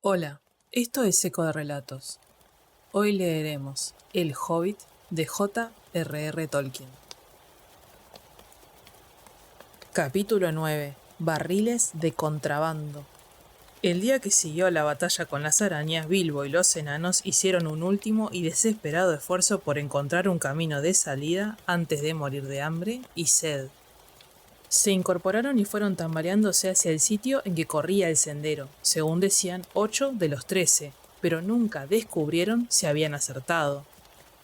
Hola, esto es Eco de Relatos. Hoy leeremos El Hobbit de J.R.R. Tolkien. Capítulo 9. Barriles de contrabando. El día que siguió la batalla con las arañas, Bilbo y los enanos hicieron un último y desesperado esfuerzo por encontrar un camino de salida antes de morir de hambre y sed. Se incorporaron y fueron tambaleándose hacia el sitio en que corría el sendero, según decían 8 de los 13, pero nunca descubrieron si habían acertado.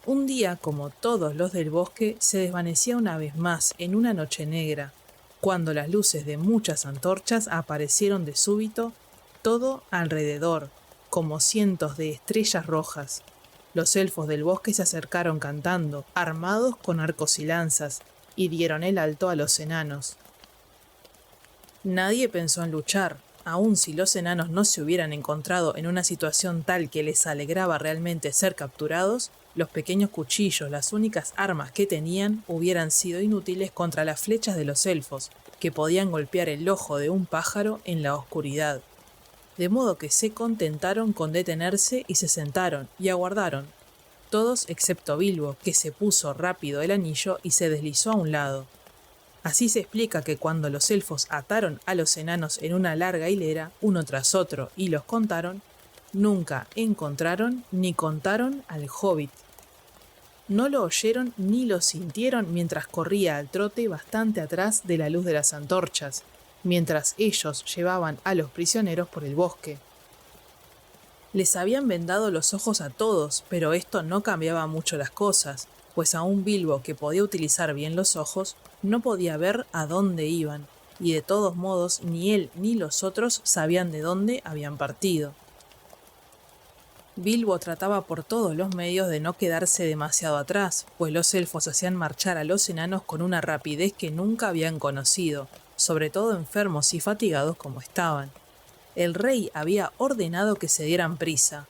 Un día, como todos los del bosque, se desvanecía una vez más en una noche negra, cuando las luces de muchas antorchas aparecieron de súbito todo alrededor, como cientos de estrellas rojas. Los elfos del bosque se acercaron cantando, armados con arcos y lanzas, y dieron el alto a los enanos. Nadie pensó en luchar, aun si los enanos no se hubieran encontrado en una situación tal que les alegraba realmente ser capturados, los pequeños cuchillos, las únicas armas que tenían, hubieran sido inútiles contra las flechas de los elfos, que podían golpear el ojo de un pájaro en la oscuridad. De modo que se contentaron con detenerse y se sentaron y aguardaron. Todos excepto Bilbo, que se puso rápido el anillo y se deslizó a un lado. Así se explica que cuando los elfos ataron a los enanos en una larga hilera, uno tras otro, y los contaron, nunca encontraron ni contaron al hobbit. No lo oyeron ni lo sintieron mientras corría al trote bastante atrás de la luz de las antorchas, mientras ellos llevaban a los prisioneros por el bosque. Les habían vendado los ojos a todos, pero esto no cambiaba mucho las cosas, pues aún Bilbo, que podía utilizar bien los ojos, no podía ver a dónde iban, y de todos modos ni él ni los otros sabían de dónde habían partido. Bilbo trataba por todos los medios de no quedarse demasiado atrás, pues los elfos hacían marchar a los enanos con una rapidez que nunca habían conocido, sobre todo enfermos y fatigados como estaban. El rey había ordenado que se dieran prisa.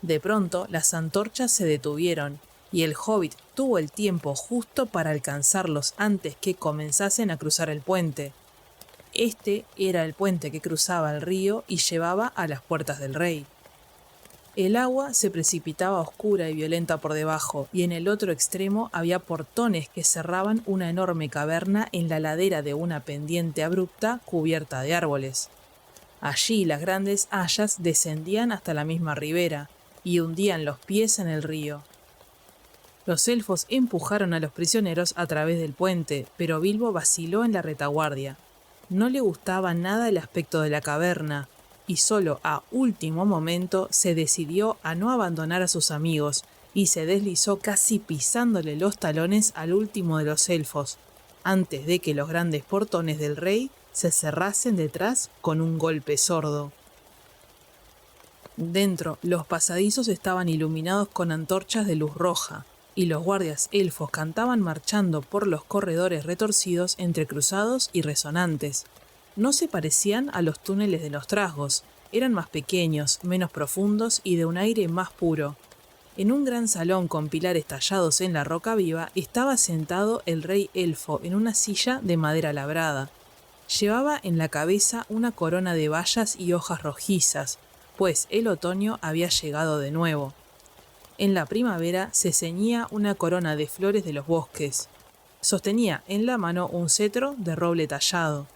De pronto, las antorchas se detuvieron, y el hobbit tuvo el tiempo justo para alcanzarlos antes que comenzasen a cruzar el puente. Este era el puente que cruzaba el río y llevaba a las puertas del rey. El agua se precipitaba oscura y violenta por debajo, y en el otro extremo había portones que cerraban una enorme caverna en la ladera de una pendiente abrupta cubierta de árboles. Allí las grandes hayas descendían hasta la misma ribera y hundían los pies en el río. Los elfos empujaron a los prisioneros a través del puente, pero Bilbo vaciló en la retaguardia. No le gustaba nada el aspecto de la caverna, y solo a último momento se decidió a no abandonar a sus amigos, y se deslizó casi pisándole los talones al último de los elfos, antes de que los grandes portones del rey se cerrasen detrás con un golpe sordo. Dentro, los pasadizos estaban iluminados con antorchas de luz roja, y los guardias elfos cantaban marchando por los corredores retorcidos entrecruzados y resonantes. No se parecían a los túneles de los trasgos, eran más pequeños, menos profundos y de un aire más puro. En un gran salón con pilares tallados en la roca viva estaba sentado el rey elfo en una silla de madera labrada. Llevaba en la cabeza una corona de bayas y hojas rojizas, pues el otoño había llegado de nuevo. En la primavera se ceñía una corona de flores de los bosques. Sostenía en la mano un cetro de roble tallado.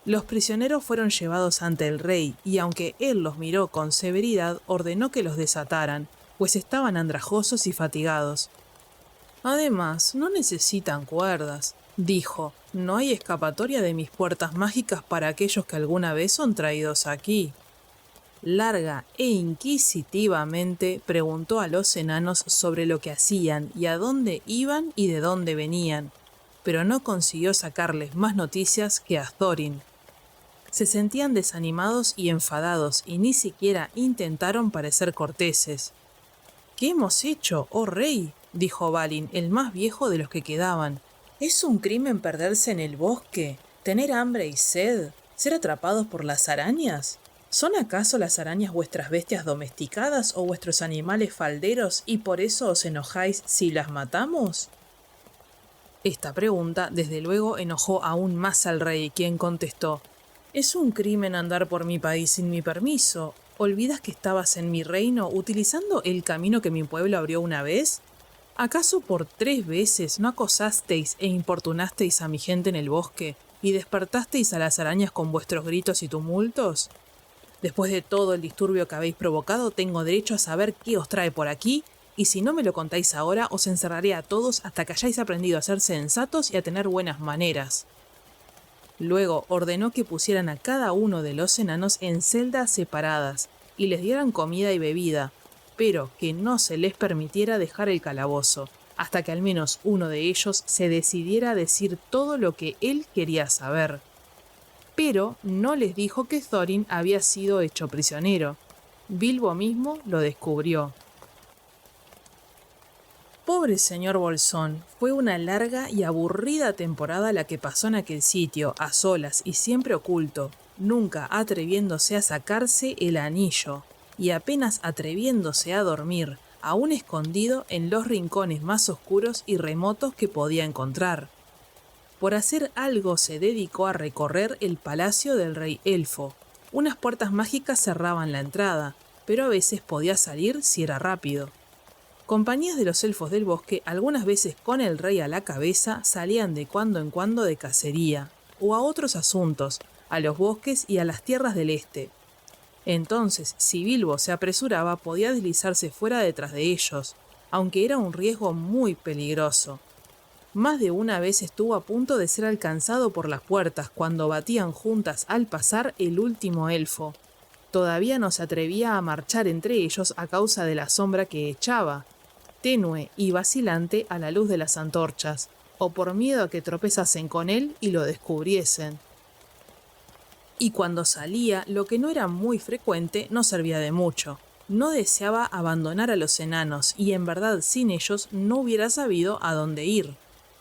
Los prisioneros fueron llevados ante el rey, y aunque él los miró con severidad, ordenó que los desataran, pues estaban andrajosos y fatigados. Además, no necesitan cuerdas, dijo. No hay escapatoria de mis puertas mágicas para aquellos que alguna vez son traídos aquí. Larga e inquisitivamente preguntó a los enanos sobre lo que hacían y a dónde iban y de dónde venían, pero no consiguió sacarles más noticias que a Thorin. Se sentían desanimados y enfadados y ni siquiera intentaron parecer corteses. ¿Qué hemos hecho, oh rey?, dijo Balin, el más viejo de los que quedaban. ¿Es un crimen perderse en el bosque, tener hambre y sed, ser atrapados por las arañas? ¿Son acaso las arañas vuestras bestias domesticadas o vuestros animales falderos y por eso os enojáis si las matamos? Esta pregunta, desde luego, enojó aún más al rey, quien contestó: Es un crimen andar por mi país sin mi permiso. ¿Olvidas que estabas en mi reino utilizando el camino que mi pueblo abrió una vez? ¿Acaso por 3 veces no acosasteis e importunasteis a mi gente en el bosque y despertasteis a las arañas con vuestros gritos y tumultos? Después de todo el disturbio que habéis provocado, tengo derecho a saber qué os trae por aquí, y si no me lo contáis ahora, os encerraré a todos hasta que hayáis aprendido a ser sensatos y a tener buenas maneras. Luego ordenó que pusieran a cada uno de los enanos en celdas separadas y les dieran comida y bebida, pero que no se les permitiera dejar el calabozo, hasta que al menos uno de ellos se decidiera a decir todo lo que él quería saber. Pero no les dijo que Thorin había sido hecho prisionero. Bilbo mismo lo descubrió. Pobre señor Bolsón, fue una larga y aburrida temporada la que pasó en aquel sitio, a solas y siempre oculto, nunca atreviéndose a sacarse el anillo, y apenas atreviéndose a dormir, aún escondido en los rincones más oscuros y remotos que podía encontrar. Por hacer algo se dedicó a recorrer el palacio del rey elfo. Unas puertas mágicas cerraban la entrada, pero a veces podía salir si era rápido. Compañías de los elfos del bosque, algunas veces con el rey a la cabeza, salían de cuando en cuando de cacería, o a otros asuntos, a los bosques y a las tierras del este. Entonces, si Bilbo se apresuraba, podía deslizarse fuera detrás de ellos, aunque era un riesgo muy peligroso. Más de una vez estuvo a punto de ser alcanzado por las puertas cuando batían juntas al pasar el último elfo. Todavía no se atrevía a marchar entre ellos a causa de la sombra que echaba, tenue y vacilante a la luz de las antorchas, o por miedo a que tropezasen con él y lo descubriesen. Y cuando salía, lo que no era muy frecuente, no servía de mucho. No deseaba abandonar a los enanos, y en verdad sin ellos no hubiera sabido a dónde ir.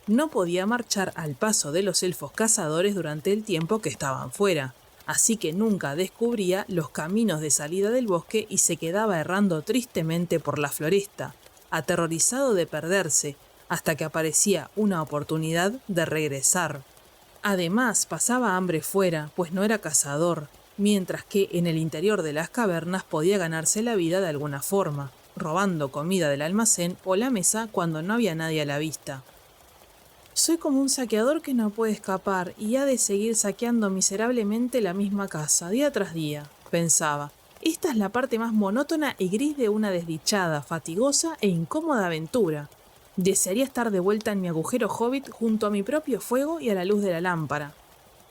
No podía marchar al paso de los elfos cazadores durante el tiempo que estaban fuera, así que nunca descubría los caminos de salida del bosque y se quedaba errando tristemente por la floresta, aterrorizado de perderse, hasta que aparecía una oportunidad de regresar. Además, pasaba hambre fuera, pues no era cazador, mientras que en el interior de las cavernas podía ganarse la vida de alguna forma, robando comida del almacén o la mesa cuando no había nadie a la vista. Soy como un saqueador que no puede escapar y ha de seguir saqueando miserablemente la misma casa, día tras día, pensaba. Esta es la parte más monótona y gris de una desdichada, fatigosa e incómoda aventura. Desearía estar de vuelta en mi agujero hobbit junto a mi propio fuego y a la luz de la lámpara.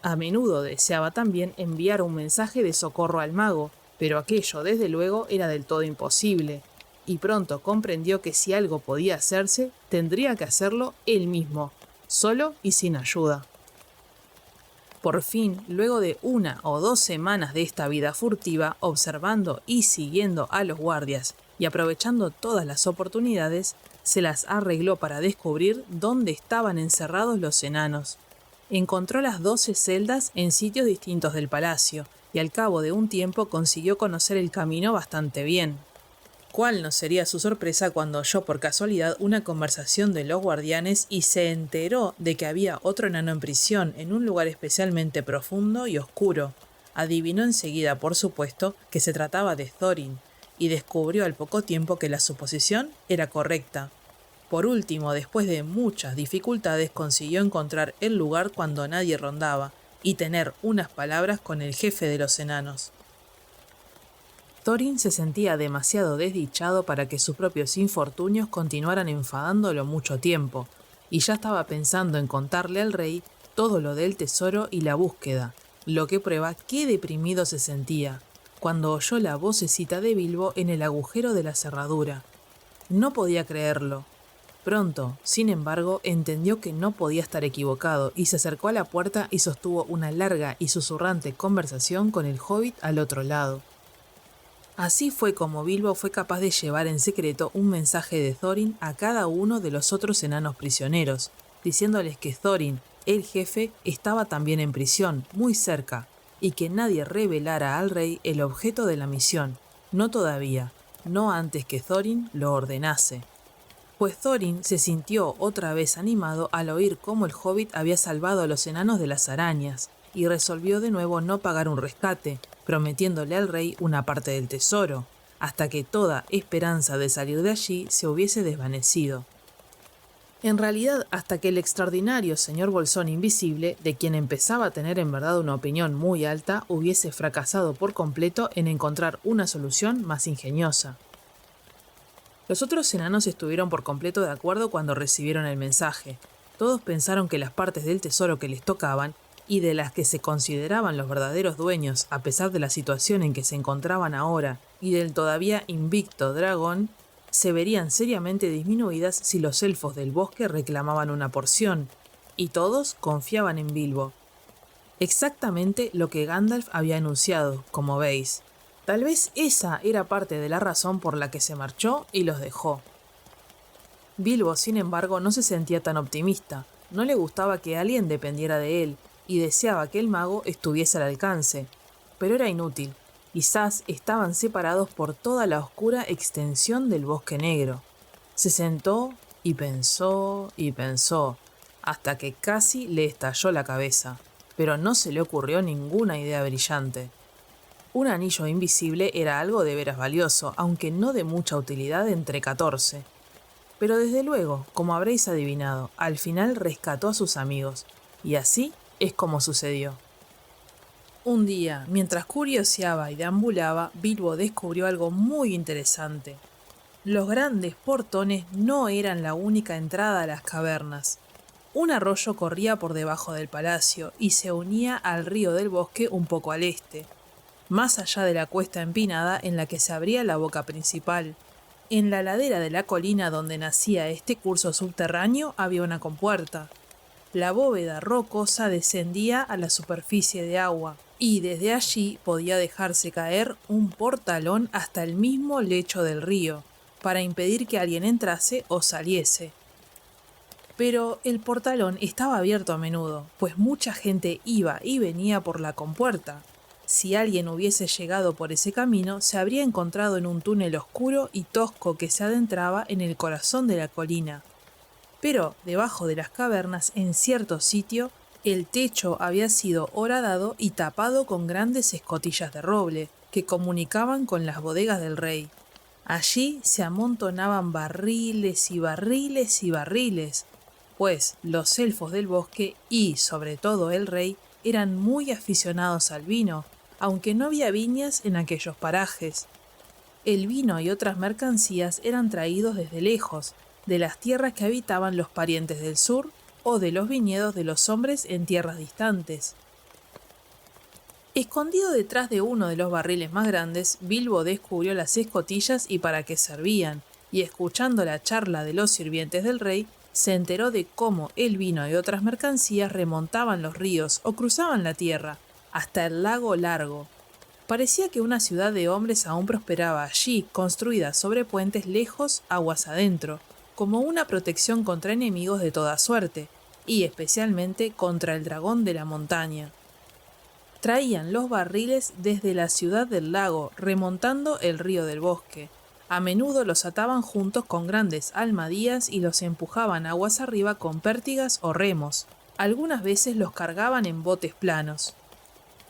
A menudo deseaba también enviar un mensaje de socorro al mago, pero aquello, desde luego, era del todo imposible. Y pronto comprendió que si algo podía hacerse, tendría que hacerlo él mismo, solo y sin ayuda. Por fin, luego de 1 o 2 semanas de esta vida furtiva, observando y siguiendo a los guardias y aprovechando todas las oportunidades, se las arregló para descubrir dónde estaban encerrados los enanos. Encontró las 12 celdas en sitios distintos del palacio, y al cabo de un tiempo consiguió conocer el camino bastante bien. ¿Cuál no sería su sorpresa cuando oyó por casualidad una conversación de los guardianes y se enteró de que había otro enano en prisión en un lugar especialmente profundo y oscuro? Adivinó enseguida, por supuesto, que se trataba de Thorin, y descubrió al poco tiempo que la suposición era correcta. Por último, después de muchas dificultades, consiguió encontrar el lugar cuando nadie rondaba, y tener unas palabras con el jefe de los enanos. Thorin se sentía demasiado desdichado para que sus propios infortunios continuaran enfadándolo mucho tiempo, y ya estaba pensando en contarle al rey todo lo del tesoro y la búsqueda, lo que prueba qué deprimido se sentía, cuando oyó la vocecita de Bilbo en el agujero de la cerradura. No podía creerlo. Pronto, sin embargo, entendió que no podía estar equivocado y se acercó a la puerta y sostuvo una larga y susurrante conversación con el hobbit al otro lado. Así fue como Bilbo fue capaz de llevar en secreto un mensaje de Thorin a cada uno de los otros enanos prisioneros, diciéndoles que Thorin, el jefe, estaba también en prisión, muy cerca, y que nadie revelara al rey el objeto de la misión, no todavía, no antes que Thorin lo ordenase. Pues Thorin se sintió otra vez animado al oír cómo el hobbit había salvado a los enanos de las arañas, y resolvió de nuevo no pagar un rescate, prometiéndole al rey una parte del tesoro, hasta que toda esperanza de salir de allí se hubiese desvanecido. En realidad, hasta que el extraordinario señor Bolsón Invisible, de quien empezaba a tener en verdad una opinión muy alta, hubiese fracasado por completo en encontrar una solución más ingeniosa. Los otros enanos estuvieron por completo de acuerdo cuando recibieron el mensaje. Todos pensaron que las partes del tesoro que les tocaban, y de las que se consideraban los verdaderos dueños a pesar de la situación en que se encontraban ahora y del todavía invicto dragón, se verían seriamente disminuidas si los elfos del bosque reclamaban una porción, y todos confiaban en Bilbo. Exactamente lo que Gandalf había anunciado, como veis. Tal vez esa era parte de la razón por la que se marchó y los dejó. Bilbo, sin embargo, no se sentía tan optimista, no le gustaba que alguien dependiera de él, y deseaba que el mago estuviese al alcance, pero era inútil. Quizás estaban separados por toda la oscura extensión del Bosque Negro. Se sentó y pensó, hasta que casi le estalló la cabeza, pero no se le ocurrió ninguna idea brillante. Un anillo invisible era algo de veras valioso, aunque no de mucha utilidad entre 14. Pero desde luego, como habréis adivinado, al final rescató a sus amigos, y así es como sucedió. Un día, mientras curioseaba y deambulaba, Bilbo descubrió algo muy interesante. Los grandes portones no eran la única entrada a las cavernas. Un arroyo corría por debajo del palacio y se unía al río del bosque un poco al este, más allá de la cuesta empinada en la que se abría la boca principal. En la ladera de la colina donde nacía este curso subterráneo había una compuerta. La bóveda rocosa descendía a la superficie de agua, y desde allí podía dejarse caer un portalón hasta el mismo lecho del río, para impedir que alguien entrase o saliese. Pero el portalón estaba abierto a menudo, pues mucha gente iba y venía por la compuerta. Si alguien hubiese llegado por ese camino, se habría encontrado en un túnel oscuro y tosco que se adentraba en el corazón de la colina. Pero debajo de las cavernas, en cierto sitio, el techo había sido horadado y tapado con grandes escotillas de roble que comunicaban con las bodegas del rey. Allí se amontonaban barriles y barriles y barriles, pues los elfos del bosque y, sobre todo, el rey eran muy aficionados al vino, aunque no había viñas en aquellos parajes. El vino y otras mercancías eran traídos desde lejos, de las tierras que habitaban los parientes del sur o de los viñedos de los hombres en tierras distantes. Escondido detrás de uno de los barriles más grandes, Bilbo descubrió las escotillas y para qué servían, y escuchando la charla de los sirvientes del rey, se enteró de cómo el vino y otras mercancías remontaban los ríos o cruzaban la tierra, hasta el lago Largo. Parecía que una ciudad de hombres aún prosperaba allí, construida sobre puentes lejos, aguas adentro, como una protección contra enemigos de toda suerte, y especialmente contra el dragón de la montaña. Traían los barriles desde la ciudad del lago, remontando el río del bosque. A menudo los ataban juntos con grandes almadías y los empujaban aguas arriba con pértigas o remos. Algunas veces los cargaban en botes planos.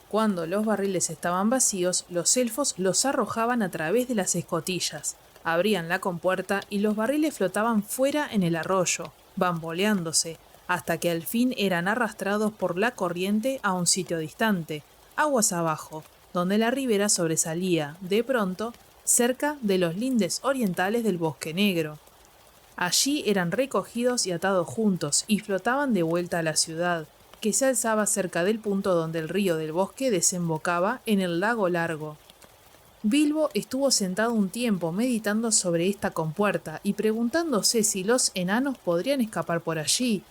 Cuando los barriles estaban vacíos, los elfos los arrojaban a través de las escotillas, abrían la compuerta y los barriles flotaban fuera en el arroyo, bamboleándose, hasta que al fin eran arrastrados por la corriente a un sitio distante, aguas abajo, donde la ribera sobresalía, de pronto, cerca de los lindes orientales del Bosque Negro. Allí eran recogidos y atados juntos y flotaban de vuelta a la ciudad, que se alzaba cerca del punto donde el río del bosque desembocaba en el lago Largo. Bilbo estuvo sentado un tiempo meditando sobre esta compuerta y preguntándose si los enanos podrían escapar por allí,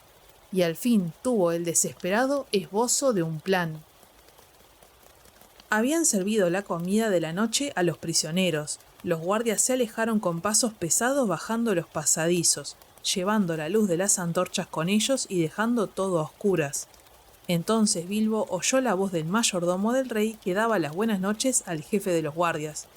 y al fin tuvo el desesperado esbozo de un plan. Habían servido la comida de la noche a los prisioneros. Los guardias se alejaron con pasos pesados bajando los pasadizos, llevando la luz de las antorchas con ellos y dejando todo a oscuras. Entonces Bilbo oyó la voz del mayordomo del rey que daba las buenas noches al jefe de los guardias.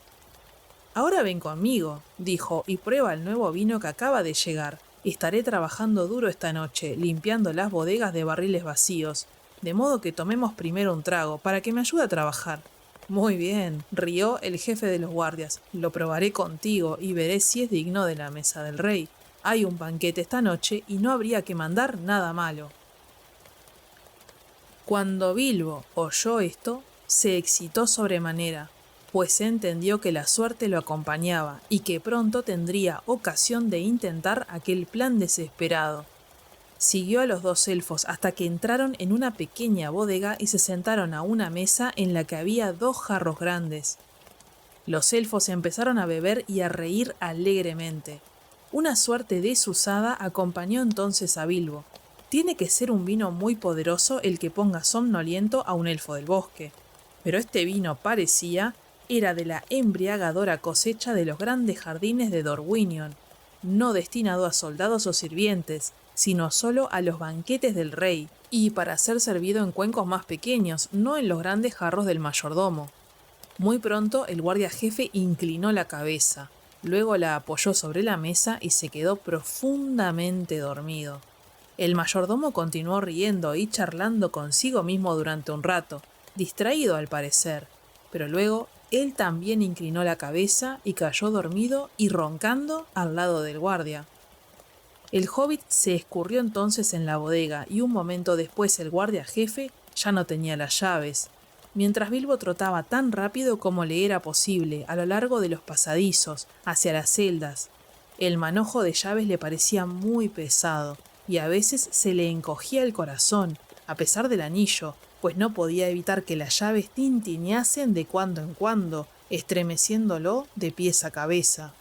«Ahora ven conmigo», dijo, «y prueba el nuevo vino que acaba de llegar. Estaré trabajando duro esta noche, limpiando las bodegas de barriles vacíos. de modo que tomemos primero un trago para que me ayude a trabajar. Muy bien, rió el jefe de los guardias. Lo probaré contigo y veré si es digno de la mesa del rey. Hay un banquete esta noche y no habría que mandar nada malo. Cuando Bilbo oyó esto, se excitó sobremanera, pues entendió que la suerte lo acompañaba y que pronto tendría ocasión de intentar aquel plan desesperado. Siguió a los dos elfos hasta que entraron en una pequeña bodega y se sentaron a una mesa en la que había 2 jarros grandes. Los elfos empezaron a beber y a reír alegremente. Una suerte desusada acompañó entonces a Bilbo. Tiene que ser un vino muy poderoso el que ponga somnoliento a un elfo del bosque. Pero este vino era de la embriagadora cosecha de los grandes jardines de Dorwinion, no destinado a soldados o sirvientes, sino solo a los banquetes del rey, y para ser servido en cuencos más pequeños, no en los grandes jarros del mayordomo. Muy pronto el guardia jefe inclinó la cabeza, luego la apoyó sobre la mesa y se quedó profundamente dormido. El mayordomo continuó riendo y charlando consigo mismo durante un rato, distraído al parecer, pero luego él también inclinó la cabeza y cayó dormido y roncando al lado del guardia. El hobbit se escurrió entonces en la bodega y un momento después el guardia jefe ya no tenía las llaves, mientras Bilbo trotaba tan rápido como le era posible a lo largo de los pasadizos, hacia las celdas. El manojo de llaves le parecía muy pesado y a veces se le encogía el corazón, a pesar del anillo, pues no podía evitar que las llaves tintineasen de cuando en cuando, estremeciéndolo de pies a cabeza.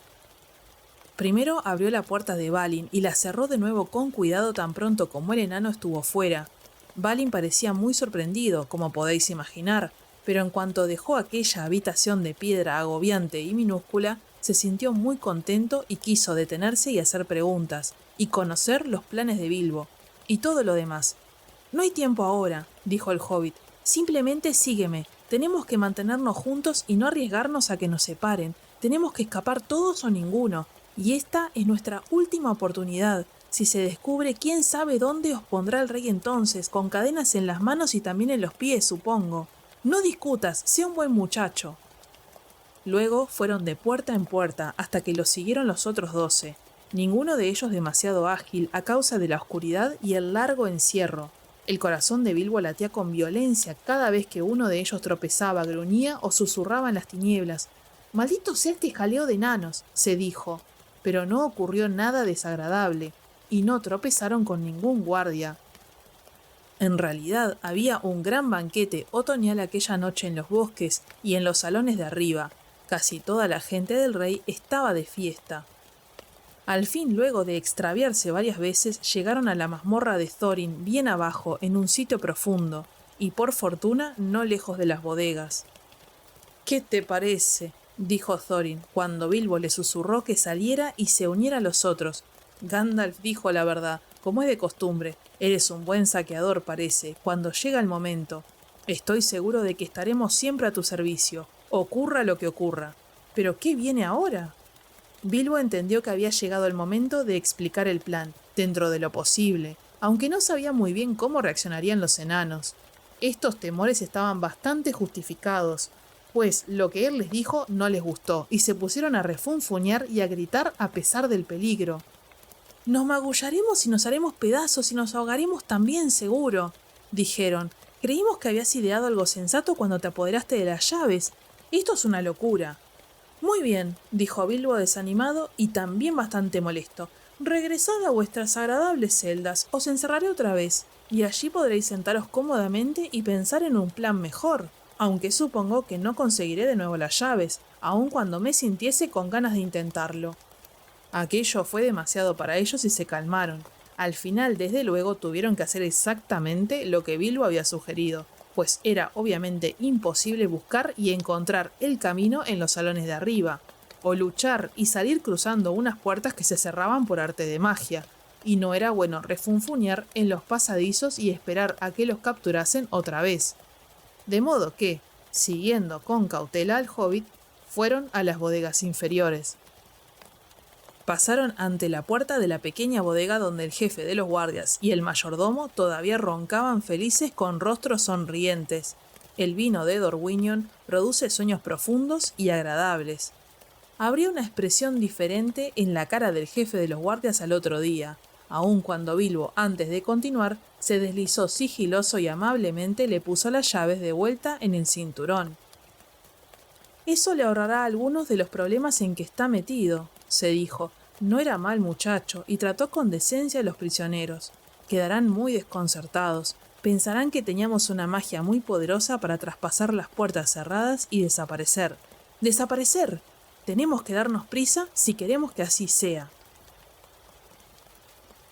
Primero abrió la puerta de Balin y la cerró de nuevo con cuidado tan pronto como el enano estuvo fuera. Balin parecía muy sorprendido, como podéis imaginar, pero en cuanto dejó aquella habitación de piedra agobiante y minúscula, se sintió muy contento y quiso detenerse y hacer preguntas, y conocer los planes de Bilbo, y todo lo demás. «No hay tiempo ahora», dijo el hobbit, «simplemente sígueme, tenemos que mantenernos juntos y no arriesgarnos a que nos separen, tenemos que escapar todos o ninguno, y esta es nuestra última oportunidad. Si se descubre, quién sabe dónde os pondrá el rey entonces, con cadenas en las manos y también en los pies, supongo. No discutas, sé un buen muchacho». Luego fueron de puerta en puerta hasta que los siguieron los otros 12, ninguno de ellos demasiado ágil a causa de la oscuridad y el largo encierro. El corazón de Bilbo latía con violencia cada vez que uno de ellos tropezaba, gruñía o susurraba en las tinieblas. «Maldito sea este jaleo de enanos», se dijo, pero no ocurrió nada desagradable, y no tropezaron con ningún guardia. En realidad había un gran banquete otoñal aquella noche en los bosques y en los salones de arriba. Casi toda la gente del rey estaba de fiesta. Al fin, luego de extraviarse varias veces, llegaron a la mazmorra de Thorin bien abajo, en un sitio profundo, y por fortuna no lejos de las bodegas. «¿Qué te parece?», dijo Thorin, cuando Bilbo le susurró que saliera y se uniera a los otros. Gandalf dijo la verdad, como es de costumbre. «Eres un buen saqueador, parece, cuando llega el momento. Estoy seguro de que estaremos siempre a tu servicio, ocurra lo que ocurra». «¿Pero qué viene ahora?». Bilbo entendió que había llegado el momento de explicar el plan, dentro de lo posible, aunque no sabía muy bien cómo reaccionarían los enanos. Estos temores estaban bastante justificados, pues lo que él les dijo no les gustó, y se pusieron a refunfuñar y a gritar a pesar del peligro. «Nos magullaremos y nos haremos pedazos y nos ahogaremos también, seguro», dijeron. «Creímos que habías ideado algo sensato cuando te apoderaste de las llaves. Esto es una locura». «Muy bien», dijo Bilbo desanimado y también bastante molesto. «Regresad a vuestras agradables celdas, os encerraré otra vez, y allí podréis sentaros cómodamente y pensar en un plan mejor, aunque supongo que no conseguiré de nuevo las llaves, aun cuando me sintiese con ganas de intentarlo». Aquello fue demasiado para ellos y se calmaron. Al final, desde luego, tuvieron que hacer exactamente lo que Bilbo había sugerido, pues era obviamente imposible buscar y encontrar el camino en los salones de arriba, o luchar y salir cruzando unas puertas que se cerraban por arte de magia, y no era bueno refunfuñar en los pasadizos y esperar a que los capturasen otra vez. De modo que, siguiendo con cautela al hobbit, fueron a las bodegas inferiores. Pasaron ante la puerta de la pequeña bodega donde el jefe de los guardias y el mayordomo todavía roncaban felices con rostros sonrientes. El vino de Dorguiñón produce sueños profundos y agradables. Habría una expresión diferente en la cara del jefe de los guardias al otro día, aun cuando Bilbo, antes de continuar, se deslizó sigiloso y amablemente le puso las llaves de vuelta en el cinturón. Eso le ahorrará algunos de los problemas en que está metido, se dijo. No era mal muchacho y trató con decencia a los prisioneros. Quedarán muy desconcertados. Pensarán que teníamos una magia muy poderosa para traspasar las puertas cerradas y desaparecer. ¡Desaparecer! Tenemos que darnos prisa si queremos que así sea.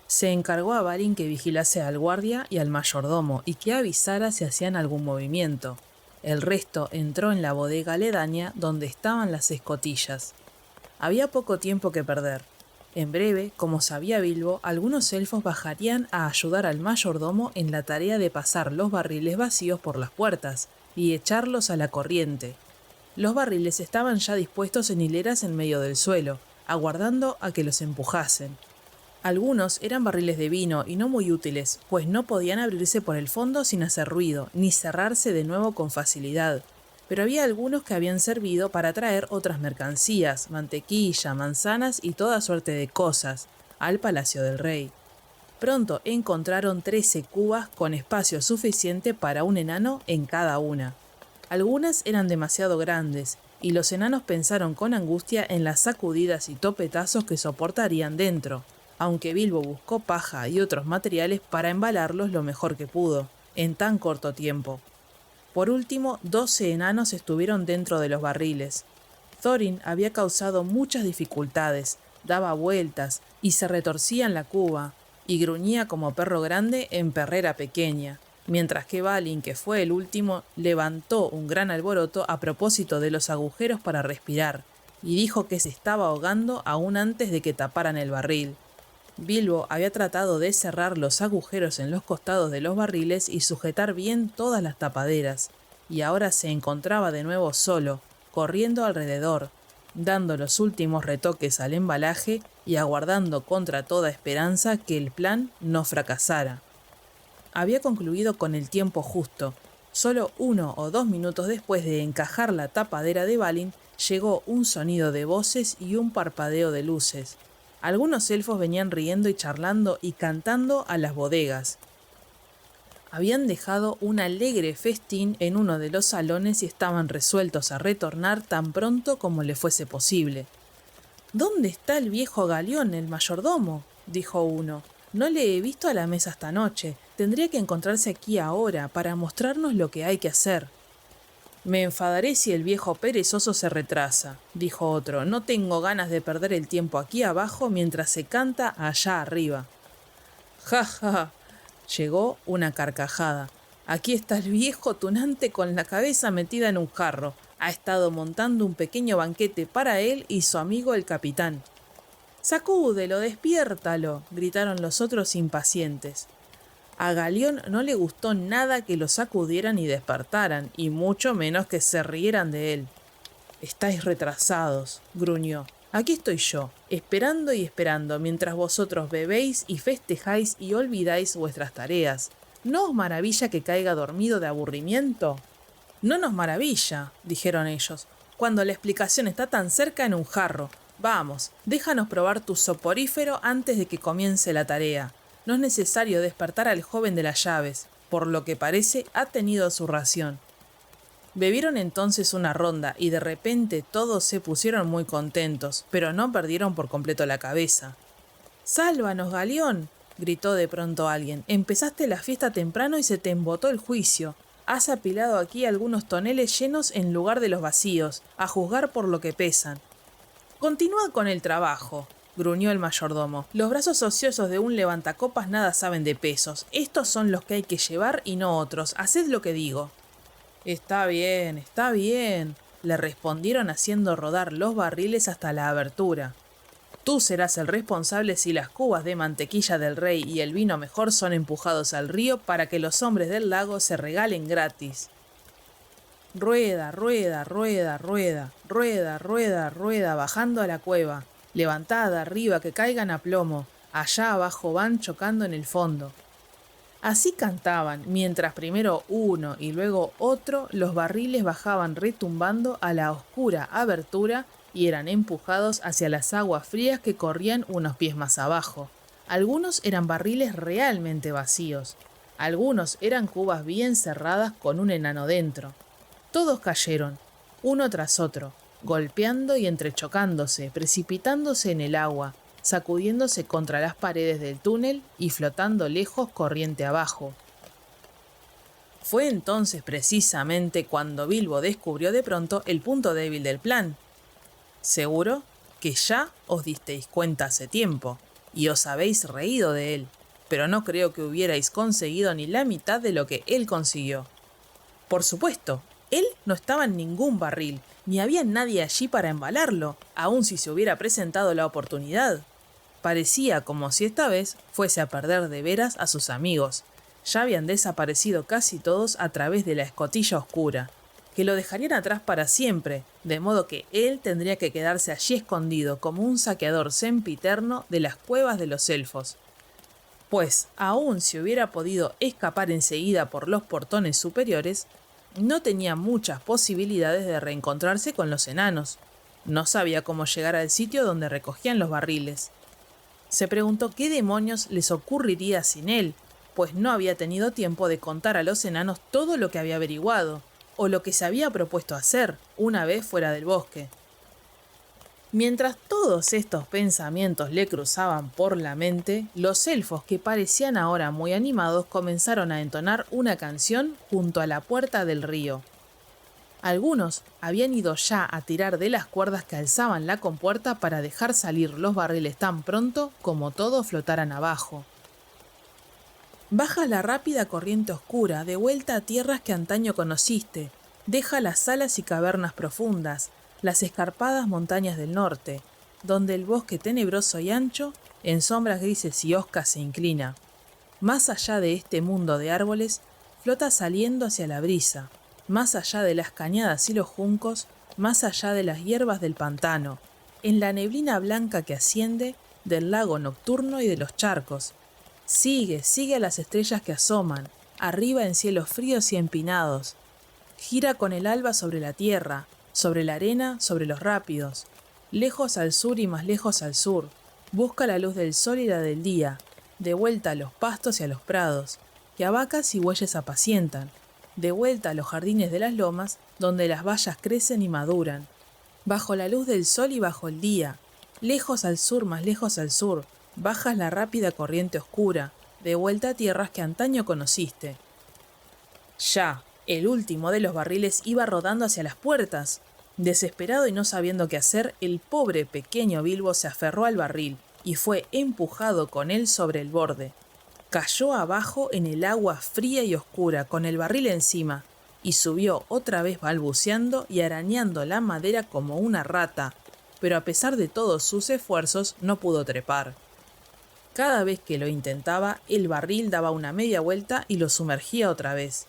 Se encargó a Balin que vigilase al guardia y al mayordomo y que avisara si hacían algún movimiento. El resto entró en la bodega aledaña donde estaban las escotillas. Había poco tiempo que perder. En breve, como sabía Bilbo, algunos elfos bajarían a ayudar al mayordomo en la tarea de pasar los barriles vacíos por las puertas y echarlos a la corriente. Los barriles estaban ya dispuestos en hileras en medio del suelo, aguardando a que los empujasen. Algunos eran barriles de vino y no muy útiles, pues no podían abrirse por el fondo sin hacer ruido, ni cerrarse de nuevo con facilidad. Pero había algunos que habían servido para traer otras mercancías, mantequilla, manzanas y toda suerte de cosas, al palacio del rey. Pronto encontraron 13 cubas con espacio suficiente para un enano en cada una. Algunas eran demasiado grandes, y los enanos pensaron con angustia en las sacudidas y topetazos que soportarían dentro, aunque Bilbo buscó paja y otros materiales para embalarlos lo mejor que pudo, en tan corto tiempo. Por último, 12 enanos estuvieron dentro de los barriles. Thorin había causado muchas dificultades, daba vueltas y se retorcía en la cuba, y gruñía como perro grande en perrera pequeña, mientras que Balin, que fue el último, levantó un gran alboroto a propósito de los agujeros para respirar, y dijo que se estaba ahogando aún antes de que taparan el barril. Bilbo había tratado de cerrar los agujeros en los costados de los barriles y sujetar bien todas las tapaderas, y ahora se encontraba de nuevo solo, corriendo alrededor, dando los últimos retoques al embalaje y aguardando contra toda esperanza que el plan no fracasara. Había concluido con el tiempo justo. Solo 1 o 2 minutos después de encajar la tapadera de Balin, llegó un sonido de voces y un parpadeo de luces. Algunos elfos venían riendo y charlando y cantando a las bodegas. Habían dejado un alegre festín en uno de los salones y estaban resueltos a retornar tan pronto como le fuese posible. «¿Dónde está el viejo Galión, el mayordomo?», dijo uno. «No le he visto a la mesa esta noche. Tendría que encontrarse aquí ahora para mostrarnos lo que hay que hacer». «Me enfadaré si el viejo perezoso se retrasa», dijo otro. «No tengo ganas de perder el tiempo aquí abajo mientras se canta allá arriba». «Ja, ja», llegó una carcajada. «Aquí está el viejo tunante con la cabeza metida en un jarro. Ha estado montando un pequeño banquete para él y su amigo el capitán». «Sacúdelo, despiértalo», gritaron los otros impacientes. A Galión no le gustó nada que lo sacudieran y despertaran, y mucho menos que se rieran de él. «Estáis retrasados», gruñó. «Aquí estoy yo, esperando y esperando, mientras vosotros bebéis y festejáis y olvidáis vuestras tareas. ¿No os maravilla que caiga dormido de aburrimiento?» «No nos maravilla», dijeron ellos, «cuando la explicación está tan cerca en un jarro. Vamos, déjanos probar tu soporífero antes de que comience la tarea. No es necesario despertar al joven de las llaves. Por lo que parece, ha tenido su ración». Bebieron entonces una ronda y de repente todos se pusieron muy contentos, pero no perdieron por completo la cabeza. «¡Sálvanos, Galión!», gritó de pronto alguien. «Empezaste la fiesta temprano y se te embotó el juicio. Has apilado aquí algunos toneles llenos en lugar de los vacíos, a juzgar por lo que pesan». «Continúa con el trabajo», gruñó el mayordomo. «Los brazos ociosos de un levantacopas nada saben de pesos. Estos son los que hay que llevar y no otros. Haced lo que digo». Está bien», le respondieron haciendo rodar los barriles hasta la abertura. «Tú serás el responsable si las cubas de mantequilla del rey y el vino mejor son empujados al río para que los hombres del lago se regalen gratis». «Rueda, rueda, rueda, rueda, rueda, rueda, rueda, bajando a la cueva», Levantad arriba, que caigan a plomo, allá abajo van chocando en el fondo. Así cantaban, mientras primero uno y luego otro, los barriles bajaban retumbando a la oscura abertura y eran empujados hacia las aguas frías que corrían unos pies más abajo. Algunos eran barriles realmente vacíos, algunos eran cubas bien cerradas con un enano dentro. Todos cayeron, uno tras otro, golpeando y entrechocándose, precipitándose en el agua, sacudiéndose contra las paredes del túnel y flotando lejos corriente abajo. Fue entonces precisamente cuando Bilbo descubrió de pronto el punto débil del plan. Seguro que ya os disteis cuenta hace tiempo, y os habéis reído de él, pero no creo que hubierais conseguido ni la mitad de lo que él consiguió. Por supuesto, él no estaba en ningún barril, ni había nadie allí para embalarlo, aun si se hubiera presentado la oportunidad. Parecía como si esta vez fuese a perder de veras a sus amigos. Ya habían desaparecido casi todos a través de la escotilla oscura, que lo dejarían atrás para siempre, de modo que él tendría que quedarse allí escondido como un saqueador sempiterno de las cuevas de los elfos. Pues, aun si hubiera podido escapar enseguida por los portones superiores, no tenía muchas posibilidades de reencontrarse con los enanos. No sabía cómo llegar al sitio donde recogían los barriles. Se preguntó qué demonios les ocurriría sin él, pues no había tenido tiempo de contar a los enanos todo lo que había averiguado, o lo que se había propuesto hacer una vez fuera del bosque. Mientras todos estos pensamientos le cruzaban por la mente, los elfos, que parecían ahora muy animados, comenzaron a entonar una canción junto a la puerta del río. Algunos habían ido ya a tirar de las cuerdas que alzaban la compuerta para dejar salir los barriles tan pronto como todos flotaran abajo. Baja la rápida corriente oscura, de vuelta a tierras que antaño conociste, deja las salas y cavernas profundas, las escarpadas montañas del norte, donde el bosque tenebroso y ancho, en sombras grises y hoscas se inclina. Más allá de este mundo de árboles, flota saliendo hacia la brisa, más allá de las cañadas y los juncos, más allá de las hierbas del pantano, en la neblina blanca que asciende del lago nocturno y de los charcos. Sigue a las estrellas que asoman, arriba en cielos fríos y empinados. Gira con el alba sobre la tierra, sobre la arena, sobre los rápidos. Lejos al sur y más lejos al sur. Busca la luz del sol y la del día, de vuelta a los pastos y a los prados, que a vacas y bueyes apacientan, de vuelta a los jardines de las lomas, donde las bayas crecen y maduran. Bajo la luz del sol y bajo el día, lejos al sur más lejos al sur, bajas la rápida corriente oscura, de vuelta a tierras que antaño conociste. Ya, el último de los barriles iba rodando hacia las puertas. Desesperado y no sabiendo qué hacer, el pobre pequeño Bilbo se aferró al barril y fue empujado con él sobre el borde. Cayó abajo en el agua fría y oscura, con el barril encima, y subió otra vez balbuceando y arañando la madera como una rata, pero a pesar de todos sus esfuerzos no pudo trepar. Cada vez que lo intentaba, el barril daba una media vuelta y lo sumergía otra vez.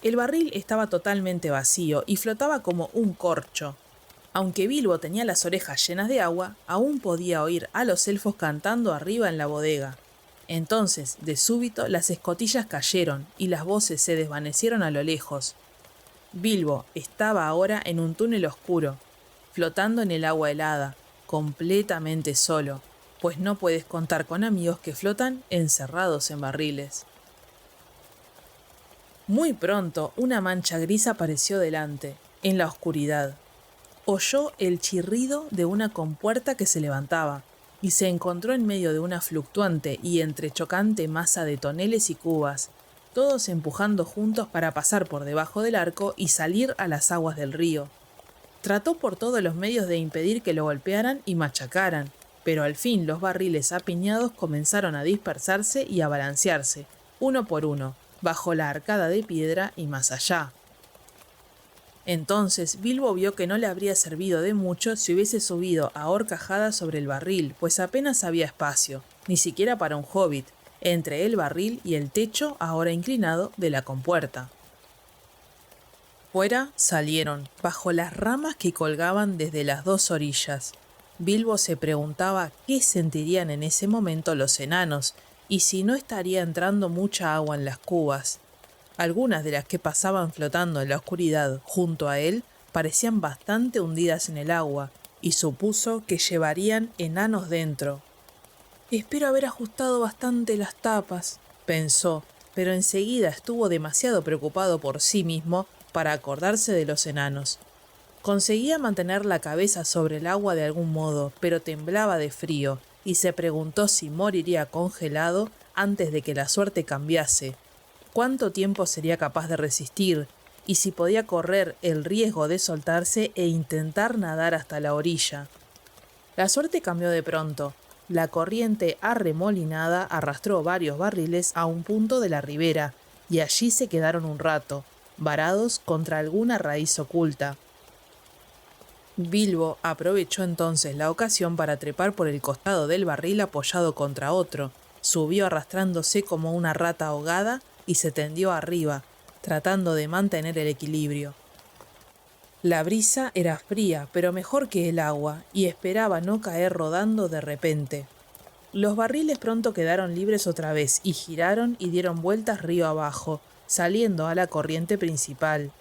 El barril estaba totalmente vacío y flotaba como un corcho. Aunque Bilbo tenía las orejas llenas de agua, aún podía oír a los elfos cantando arriba en la bodega. Entonces, de súbito, las escotillas cayeron y las voces se desvanecieron a lo lejos. Bilbo estaba ahora en un túnel oscuro, flotando en el agua helada, completamente solo, pues no puedes contar con amigos que flotan encerrados en barriles. Muy pronto, una mancha gris apareció delante, en la oscuridad. Oyó el chirrido de una compuerta que se levantaba, y se encontró en medio de una fluctuante y entrechocante masa de toneles y cubas, todos empujando juntos para pasar por debajo del arco y salir a las aguas del río. Trató por todos los medios de impedir que lo golpearan y machacaran, pero al fin los barriles apiñados comenzaron a dispersarse y a balancearse, uno por uno, bajo la arcada de piedra y más allá. Entonces Bilbo vio que no le habría servido de mucho si hubiese subido a horcajadas sobre el barril, pues apenas había espacio, ni siquiera para un hobbit, entre el barril y el techo ahora inclinado de la compuerta. Fuera salieron, bajo las ramas que colgaban desde las dos orillas. Bilbo se preguntaba qué sentirían en ese momento los enanos y si no estaría entrando mucha agua en las cubas. Algunas de las que pasaban flotando en la oscuridad junto a él parecían bastante hundidas en el agua y supuso que llevarían enanos dentro. «Espero haber ajustado bastante las tapas», pensó, pero enseguida estuvo demasiado preocupado por sí mismo para acordarse de los enanos. Conseguía mantener la cabeza sobre el agua de algún modo, pero temblaba de frío y se preguntó si moriría congelado antes de que la suerte cambiase. ¿Cuánto tiempo sería capaz de resistir? Y si podía correr el riesgo de soltarse e intentar nadar hasta la orilla. La suerte cambió de pronto. La corriente arremolinada arrastró varios barriles a un punto de la ribera, y allí se quedaron un rato, varados contra alguna raíz oculta. Bilbo aprovechó entonces la ocasión para trepar por el costado del barril apoyado contra otro, subió arrastrándose como una rata ahogada y se tendió arriba, tratando de mantener el equilibrio. La brisa era fría, pero mejor que el agua, y esperaba no caer rodando de repente. Los barriles pronto quedaron libres otra vez y giraron y dieron vueltas río abajo, saliendo a la corriente principal.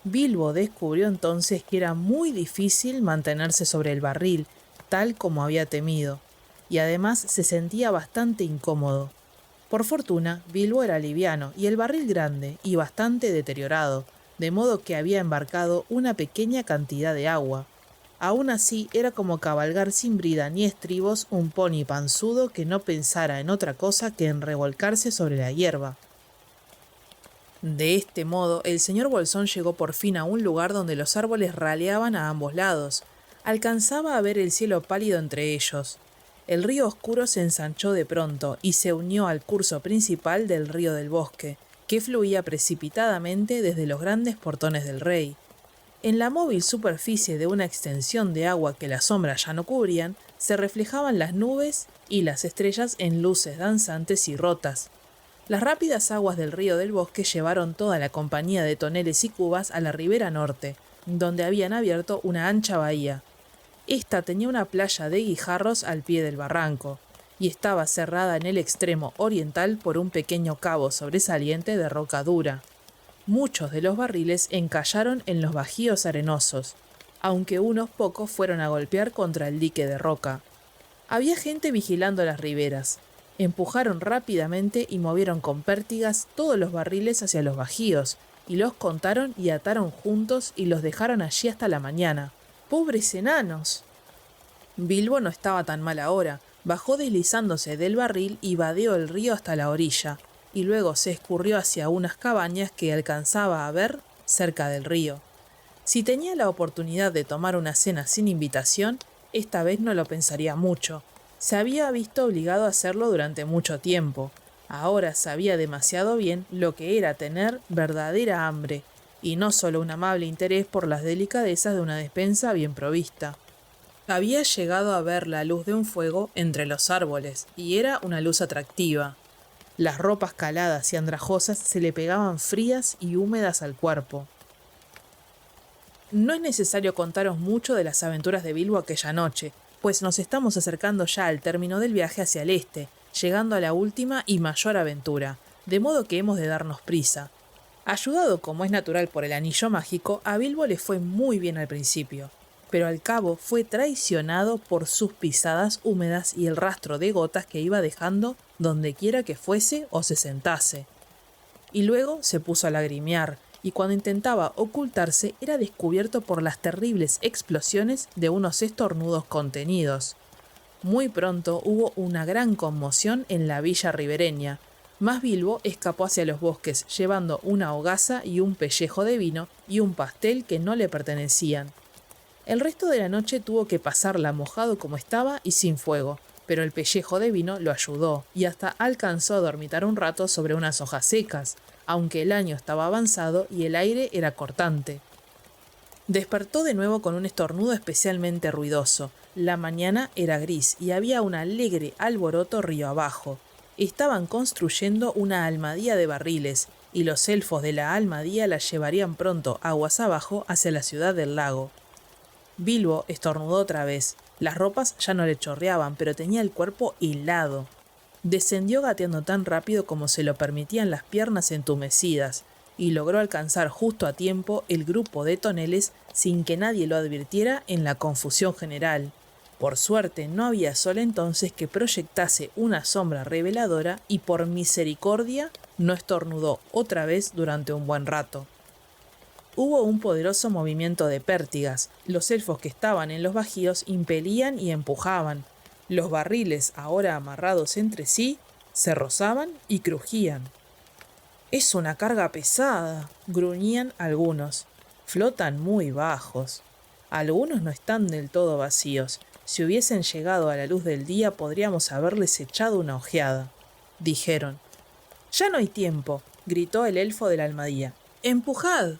Bilbo descubrió entonces que era muy difícil mantenerse sobre el barril, tal como había temido, y además se sentía bastante incómodo. Por fortuna, Bilbo era liviano y el barril grande y bastante deteriorado, de modo que había embarcado una pequeña cantidad de agua. Aún así, era como cabalgar sin brida ni estribos un pony panzudo que no pensara en otra cosa que en revolcarse sobre la hierba. De este modo, el señor Bolsón llegó por fin a un lugar donde los árboles raleaban a ambos lados. Alcanzaba a ver el cielo pálido entre ellos. El río oscuro se ensanchó de pronto y se unió al curso principal del río del bosque, que fluía precipitadamente desde los grandes portones del rey. En la móvil superficie de una extensión de agua que las sombras ya no cubrían, se reflejaban las nubes y las estrellas en luces danzantes y rotas. Las rápidas aguas del río del bosque llevaron toda la compañía de toneles y cubas a la ribera norte, donde habían abierto una ancha bahía. Esta tenía una playa de guijarros al pie del barranco, y estaba cerrada en el extremo oriental por un pequeño cabo sobresaliente de roca dura. Muchos de los barriles encallaron en los bajíos arenosos, aunque unos pocos fueron a golpear contra el dique de roca. Había gente vigilando las riberas. Empujaron rápidamente y movieron con pértigas todos los barriles hacia los bajíos, y los contaron y ataron juntos y los dejaron allí hasta la mañana. ¡Pobres enanos! Bilbo no estaba tan mal ahora. Bajó deslizándose del barril y vadeó el río hasta la orilla, y luego se escurrió hacia unas cabañas que alcanzaba a ver cerca del río. Si tenía la oportunidad de tomar una cena sin invitación, esta vez no lo pensaría mucho. Se había visto obligado a hacerlo durante mucho tiempo. Ahora sabía demasiado bien lo que era tener verdadera hambre, y no solo un amable interés por las delicadezas de una despensa bien provista. Había llegado a ver la luz de un fuego entre los árboles, y era una luz atractiva. Las ropas caladas y andrajosas se le pegaban frías y húmedas al cuerpo. No es necesario contaros mucho de las aventuras de Bilbo aquella noche, pues nos estamos acercando ya al término del viaje hacia el este, llegando a la última y mayor aventura, de modo que hemos de darnos prisa. Ayudado como es natural por el anillo mágico, a Bilbo le fue muy bien al principio, pero al cabo fue traicionado por sus pisadas húmedas y el rastro de gotas que iba dejando donde quiera que fuese o se sentase. Y luego se puso a lagrimear, y cuando intentaba ocultarse era descubierto por las terribles explosiones de unos estornudos contenidos. Muy pronto hubo una gran conmoción en la villa ribereña, mas Bilbo escapó hacia los bosques llevando una hogaza y un pellejo de vino y un pastel que no le pertenecían. El resto de la noche tuvo que pasarla mojado como estaba y sin fuego, pero el pellejo de vino lo ayudó y hasta alcanzó a dormitar un rato sobre unas hojas secas, aunque el año estaba avanzado y el aire era cortante. Despertó de nuevo con un estornudo especialmente ruidoso. La mañana era gris y había un alegre alboroto río abajo. Estaban construyendo una almadía de barriles, y los elfos de la almadía la llevarían pronto aguas abajo hacia la ciudad del lago. Bilbo estornudó otra vez. Las ropas ya no le chorreaban, pero tenía el cuerpo helado. Descendió gateando tan rápido como se lo permitían las piernas entumecidas, y logró alcanzar justo a tiempo el grupo de toneles sin que nadie lo advirtiera en la confusión general. Por suerte no había sol entonces que proyectase una sombra reveladora y por misericordia no estornudó otra vez durante un buen rato. Hubo un poderoso movimiento de pértigas. Los elfos que estaban en los bajíos impelían y empujaban. Los barriles, ahora amarrados entre sí, se rozaban y crujían. «Es una carga pesada», gruñían algunos. «Flotan muy bajos. Algunos no están del todo vacíos. Si hubiesen llegado a la luz del día podríamos haberles echado una ojeada», dijeron. «Ya no hay tiempo», gritó el elfo de la Almadía. «¡Empujad!».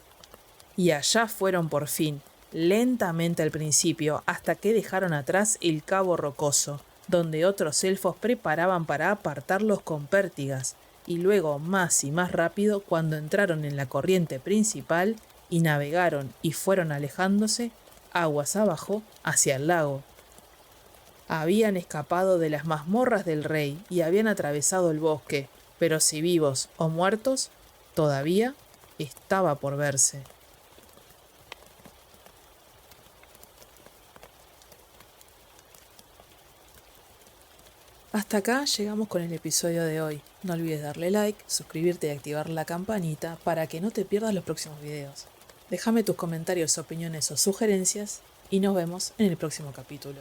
Y allá fueron por fin, lentamente al principio, hasta que dejaron atrás el cabo rocoso, donde otros elfos preparaban para apartarlos con pértigas, y luego más y más rápido cuando entraron en la corriente principal y navegaron y fueron alejándose aguas abajo hacia el lago. Habían escapado de las mazmorras del rey y habían atravesado el bosque, pero si vivos o muertos, todavía estaba por verse. Hasta acá llegamos con el episodio de hoy. No olvides darle like, suscribirte y activar la campanita para que no te pierdas los próximos videos. Déjame tus comentarios, opiniones o sugerencias y nos vemos en el próximo capítulo.